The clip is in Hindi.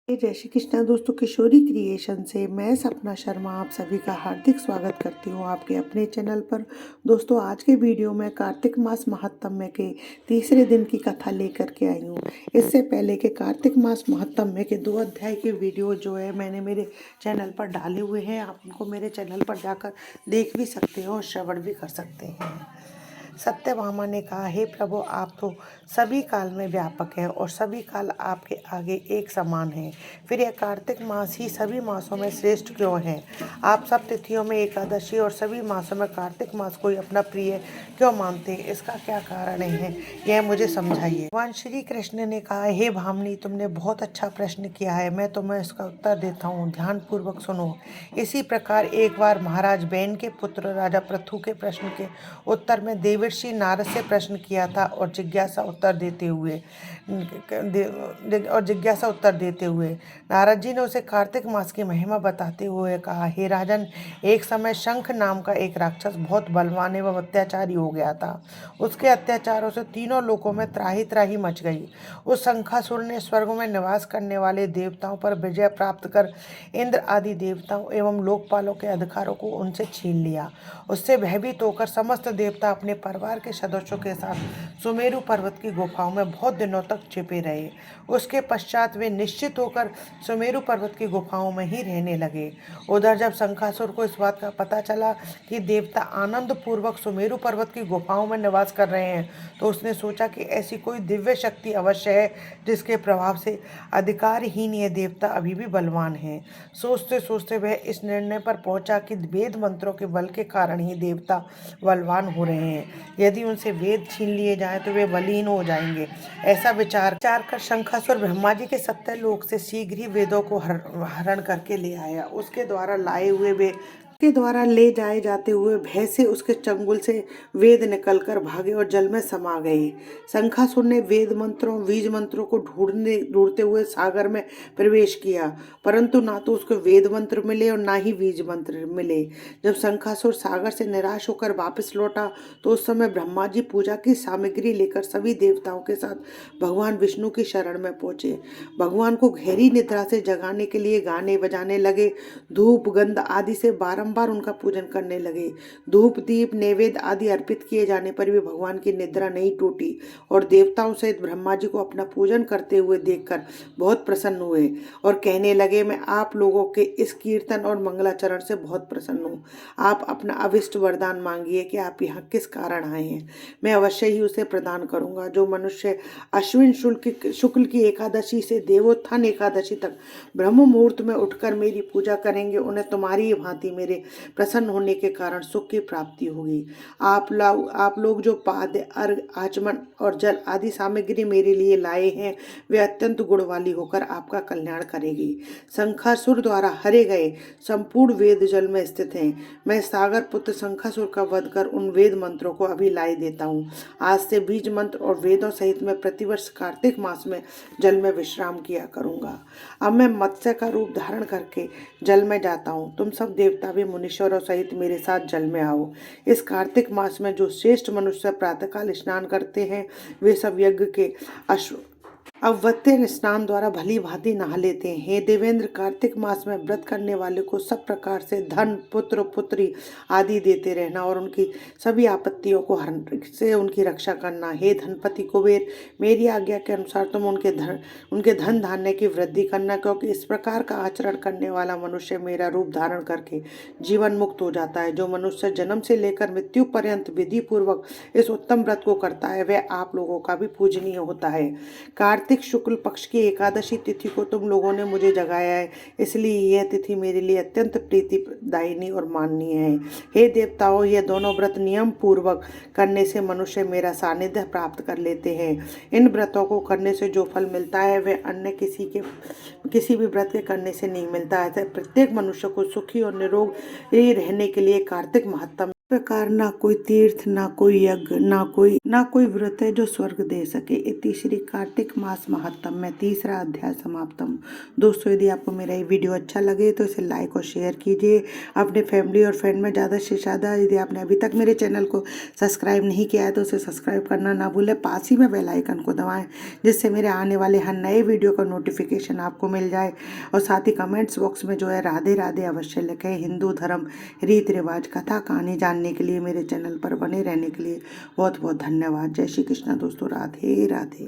जय श्री कृष्णा दोस्तों, किशोरी क्रिएशन से मैं सपना शर्मा आप सभी का हार्दिक स्वागत करती हूँ आपके अपने चैनल पर। दोस्तों, आज के वीडियो में कार्तिक मास महात्म्य के तीसरे दिन की कथा लेकर के आई हूँ। इससे पहले के कार्तिक मास महात्म्य के 2 अध्याय के वीडियो जो है मैंने मेरे चैनल पर डाले हुए हैं। आप उनको मेरे चैनल पर जाकर देख भी सकते हो और श्रवण भी कर सकते हैं। सत्यभामा ने कहा, हे प्रभु, आप तो सभी काल में व्यापक हैं और सभी काल आपके आगे एक समान है। फिर यह कार्तिक मास ही सभी मासों में श्रेष्ठ क्यों है? आप सब तिथियों में एकादशी और सभी मासों में कार्तिक मास को ही अपना प्रिय क्यों मानते हैं? इसका क्या कारण है, यह मुझे समझाइए। भगवान श्री कृष्ण ने कहा, हे भामिनी, तुमने बहुत अच्छा प्रश्न किया है। मैं तुम्हें इसका उत्तर देता हूँ, ध्यान पूर्वक सुनो। इसी प्रकार एक बार महाराज बैन के पुत्र राजा पृथु के प्रश्न के उत्तर में देवर्षि नारद से प्रश्न किया था और जिज्ञासा उत्तर देते हुए नारद जी ने उसे कार्तिक मास की महिमा बताते हुए कहा, हे राजन, एक समय शंख नाम का एक राक्षस बहुत बलवान एवं अत्याचारी हो गया था। उसके अत्याचारों से तीनों लोकों में त्राही त्राही मच गई। उस शंखासुर ने स्वर्ग में निवास करने वाले देवताओं पर विजय प्राप्त कर इंद्र आदि देवताओं एवं लोकपालों के अधिकारों को उनसे छीन लिया। उससे भयभीत होकर समस्त देवता अपने परिवार के सदस्यों के साथ सुमेरु पर्वत की गुफाओं में बहुत दिनों तक छिपे रहे। उसके पश्चात वे निश्चित होकर सुमेरु पर्वत की गुफाओं में ही रहने लगे। उधर जब शंखासुर को इस बात का पता चला कि देवता आनंद पूर्वक सुमेरु पर्वत की गुफाओं में निवास कर रहे हैं, तो उसने सोचा कि ऐसी कोई दिव्य शक्ति अवश्य है जिसके प्रभाव से अधिकारहीन ये देवता अभी भी बलवान हैं। सोचते सोचते वह इस निर्णय पर पहुंचा कि वेद मंत्रों के बल के कारण ही देवता बलवान हो रहे हैं। यदि उनसे वेद छीन लिए जाएं तो वे बलहीन हो जाएंगे। ऐसा विचार कर शंखासुर ब्रह्मा जी के सत्यलोक से शीघ्र ही वेदों को हरण करके ले आया। उसके द्वारा ले जाए जाते हुए भय से उसके चंगुल से वेद निकलकर भागे और जल में समा गए। शंखासुर ने वेद मंत्रों बीज मंत्रों को ढूंढते हुए सागर में प्रवेश किया, परंतु ना तो उसको वेद मंत्र मिले और ना ही बीज मंत्र मिले। जब शंखासुर सागर से निराश होकर वापस लौटा तो उस समय ब्रह्मा जी पूजा की सामग्री लेकर सभी देवताओं के साथ भगवान विष्णु की शरण में पहुंचे। भगवान को गहरी निद्रा से जगाने के लिए गाने बजाने लगे। धूप गंध आदि से बारंबार उनका पूजन करने लगे। धूप दीप नैवेद्य आदि अर्पित किए जाने पर भी भगवान की निद्रा नहीं टूटी और देवताओं सहित ब्रह्मा जी को अपना पूजन करते हुए देखकर बहुत प्रसन्न हुए और कहने लगे, मैं आप लोगों के इस कीर्तन और मंगलाचरण से बहुत प्रसन्न हूँ। आप अपना अविष्ट वरदान मांगिए कि आप यहाँ किस कारण आए हैं, मैं अवश्य ही उसे प्रदान करूंगा। जो मनुष्य अश्विन शुक्ल की एकादशी से देवोत्थान एकादशी तक ब्रह्म मुहूर्त में उठकर मेरी पूजा करेंगे, उन्हें तुम्हारी ही भांति मेरे प्रसन्न होने के कारण सुख की प्राप्ति होगी। आप लोग जो पाद्य अर्घ आचमन और जल आदि सामग्री मेरे लिए लाए हैं, वे अत्यंत गुण वाली होकर आपका कल्याण करेगी। शंखासुर द्वारा हरे गए संपूर्ण वेद जल में स्थित हैं। मैं सागर पुत्र शंखासुर का वध कर उन वेद मंत्रों को अभी लाई देता हूँ। आज से बीज मंत्र और वेदों सहित मैं प्रतिवर्ष कार्तिक मास में जल में विश्राम किया करूँगा। अब मैं मत्स्य का रूप धारण करके जल में जाता हूँ। तुम सब देवता भी मुनीश्वरों सहित मेरे साथ जल में आओ। इस कार्तिक मास में जो श्रेष्ठ मनुष्य प्रातःकाल स्नान करते हैं, वे सब यज्ञ के अवत्य स्नान द्वारा भली भांति नहा लेते हैं। हे देवेंद्र, कार्तिक मास में व्रत करने वाले को सब प्रकार से धन पुत्र पुत्री आदि देते रहना और उनकी सभी आपत्तियों को से उनकी रक्षा करना। हे धनपति कुबेर, मेरी आज्ञा के अनुसार तुम उनके धन धान्य की वृद्धि करना, क्योंकि इस प्रकार का आचरण करने वाला मनुष्य मेरा रूप धारण करके जीवन मुक्त हो जाता है। जो मनुष्य जन्म से लेकर मृत्यु पर्यंत विधि पूर्वक इस उत्तम व्रत को करता है, वह आप लोगों का भी पूजनीय होता है। कार्तिक शुक्ल पक्ष की एकादशी तिथि को तुम लोगों ने मुझे जगाया है, इसलिए यह तिथि मेरे लिए अत्यंत प्रीतिदायिनी और माननीय है। हे देवताओं, यह दोनों व्रत नियम पूर्वक करने से मनुष्य मेरा सानिध्य प्राप्त कर लेते हैं। इन व्रतों को करने से जो फल मिलता है वह अन्य किसी भी व्रत के करने से नहीं मिलता है। प्रत्येक मनुष्य को सुखी और निरोगी रहने के लिए कार्तिक महात्म्य प्रकार ना कोई तीर्थ, ना कोई यज्ञ, ना कोई व्रत है जो स्वर्ग दे सके। इति श्री कार्तिक मास महात्म में तीसरा अध्याय समाप्तम। दोस्तों, यदि आपको मेरा ये वीडियो अच्छा लगे तो इसे लाइक और शेयर कीजिए अपने फैमिली और फ्रेंड में ज़्यादा से ज़्यादा। यदि आपने अभी तक मेरे चैनल को सब्सक्राइब नहीं किया है तो उसे सब्सक्राइब करना ना भूलें। पास ही में बेल आइकन को दबाएं जिससे मेरे आने वाले हर नए वीडियो का नोटिफिकेशन आपको मिल जाए। और साथ ही कमेंट्स बॉक्स में जो है राधे राधे अवश्य लिखें। हिंदू धर्म, रीति रिवाज, कथा कहानी जानने के लिए मेरे चैनल पर बने रहने के लिए बहुत बहुत धन्यवाद। जय श्री कृष्ण दोस्तों, राधे राधे।